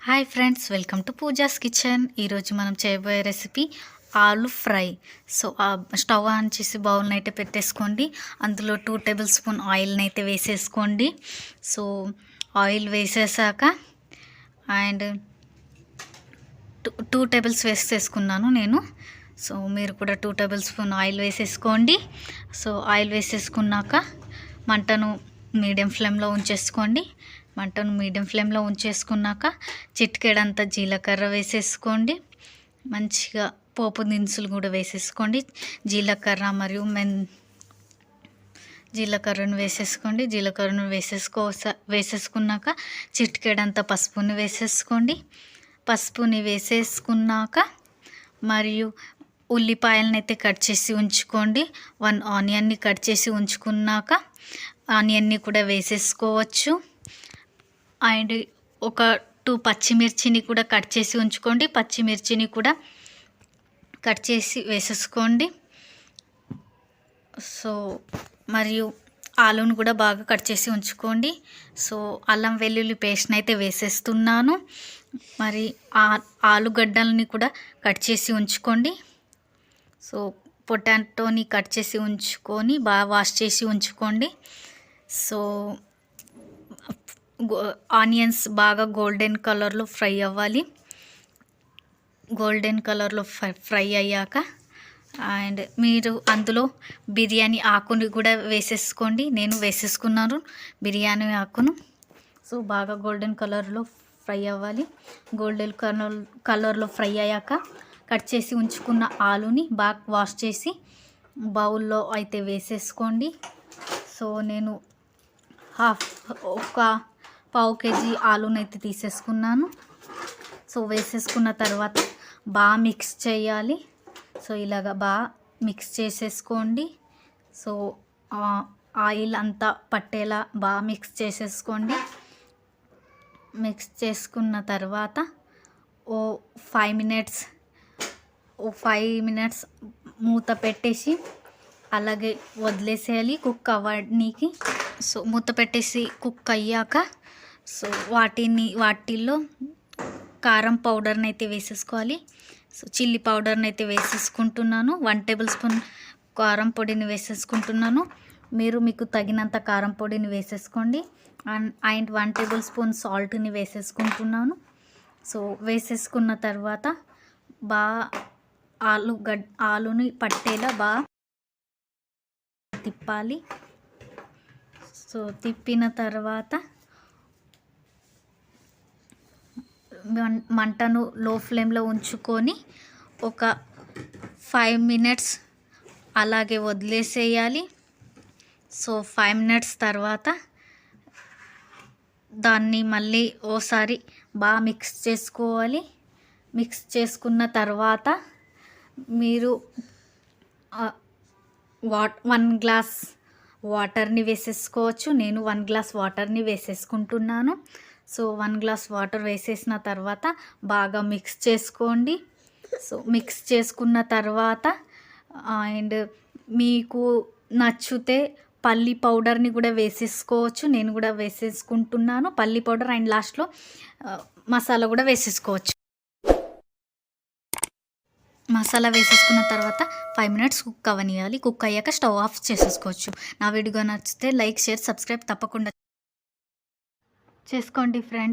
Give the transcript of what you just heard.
Hi friends, welcome to pujas kitchen. ఈరోజు మనం చేయబోయే రెసిపీ ఆలు ఫ్రై. సో స్టవ్ ఆన్ చేసి బౌల్ని అయితే పెట్టేసుకోండి. అందులో 2 టేబుల్ స్పూన్ ఆయిల్ని అయితే వేసేసుకోండి. సో ఆయిల్ వేసేసాక అండ్ 2 టేబుల్స్ వేసేసుకున్నాను నేను. సో మీరు కూడా 2 టేబుల్ స్పూన్ ఆయిల్ వేసేసుకోండి. సో ఆయిల్ వేసేసుకున్నాక మంటను మీడియం ఫ్లేమ్లో ఉంచేసుకోండి. మంటను మీడియం ఫ్లేమ్లో ఉంచేసుకున్నాక చిటికెడంత జీలకర్ర వేసేసుకోండి. మంచిగా పోపు దినుసులు కూడా వేసేసుకోండి. జీలకర్ర మరియు జీలకర్రను వేసేసుకోండి. జీలకర్రను వేసేసుకున్నాక చిటికెడంత పసుపుని వేసేసుకోండి. పసుపుని వేసేసుకున్నాక మరియు ఉల్లిపాయలను అయితే కట్ చేసి ఉంచుకోండి. 1 ఆనియన్ని కట్ చేసి ఉంచుకున్నాక ఆనియన్ని కూడా వేసేసుకోవచ్చు. అండ్ ఒక 2 పచ్చిమిర్చిని కూడా కట్ చేసి ఉంచుకోండి. పచ్చిమిర్చిని కూడా కట్ చేసి వేసేసుకోండి. సో మరియు ఆలును కూడా బాగా కట్ చేసి ఉంచుకోండి. సో అల్లం వెల్లుల్లి పేస్ట్ని అయితే వేసేస్తున్నాను. మరి ఆలుగడ్డల్ని కూడా కట్ చేసి ఉంచుకోండి. సో పొటాటోని కట్ చేసి ఉంచుకొని బాగా వాష్ చేసి ఉంచుకోండి. సో ఆనియన్స్ బాగా గోల్డెన్ కలర్లో ఫ్రై అవ్వాలి. గోల్డెన్ కలర్లో ఫ్రై అయ్యాక అండ్ మీరు అందులో బిర్యానీ ఆకుని కూడా వేసేసుకోండి. నేను వేసేసుకున్నాను బిర్యానీ ఆకును. సో బాగా గోల్డెన్ కలర్లో ఫ్రై అవ్వాలి. గోల్డెన్ కలర్లో ఫ్రై అయ్యాక కట్ చేసి ఉంచుకున్న ఆలుని బాగా వాష్ చేసి బౌల్లో అయితే వేసేసుకోండి. సో నేను ఒక పావు కేజీ ఆలునైతే తీసేసుకున్నాను. సో వేసేసుకున్న తర్వాత బాగా మిక్స్ చేయాలి. సో ఇలాగ బాగా మిక్స్ చేసేసుకోండి. సో ఆయిల్ అంతా పట్టేలా బాగా మిక్స్ చేసేసుకోండి. మిక్స్ చేసుకున్న తర్వాత ఓ 5 మినిట్స్ మూత పెట్టేసి అలాగే వదిలేసేయాలి కుక్ అవ్వడానికి. సో మూత పెట్టేసి కుక్ అయ్యాక సో వాటిల్లో కారం పౌడర్ని అయితే వేసేసుకోవాలి. సో చిల్లీ పౌడర్ని అయితే వేసేసుకుంటున్నాను. 1 టేబుల్ స్పూన్ కారం పొడిని వేసేసుకుంటున్నాను. మీకు తగినంత కారం పొడిని వేసేసుకోండి. అండ్ 1 టేబుల్ స్పూన్ సాల్ట్ని వేసేసుకుంటున్నాను. సో వేసేసుకున్న తర్వాత బాగా ఆలుని పట్టేలా బాగా తిప్పాలి. సో తిప్పిన తర్వాత మంటను లో ఫ్లేమ్లో ఉంచుకొని ఒక 5 మినిట్స్ అలాగే వదిలేసేయాలి. సో 5 మినిట్స్ తర్వాత దాన్ని మళ్ళీ ఓసారి బాగా మిక్స్ చేసుకోవాలి. మిక్స్ చేసుకున్న తర్వాత మీరు 1 గ్లాస్ వాటర్ని వేసేసుకోవచ్చు. నేను 1 గ్లాస్ వాటర్ని వేసేసుకుంటున్నాను. సో 1 గ్లాస్ వాటర్ వేసేసిన తర్వాత బాగా మిక్స్ చేసుకోండి. సో మిక్స్ చేసుకున్న తర్వాత అండ్ మీకు నచ్చితే పల్లి పౌడర్ని కూడా వేసేసుకోవచ్చు. నేను కూడా వేసేసుకుంటున్నాను పల్లి పౌడర్. అండ్ లాస్ట్లో మసాలా కూడా వేసేసుకోవచ్చు. మసాలా వేసేసుకున్న తర్వాత 5 మినిట్స్ కుక్ అవ్వనియాలి. కుక్ అయ్యాక స్టవ్ ఆఫ్ చేసేసుకోవచ్చు. నా వీడియో నచ్చితే లైక్, షేర్, సబ్స్క్రైబ్ తప్పకుండా చేసుకోండి ఫ్రెండ్స్.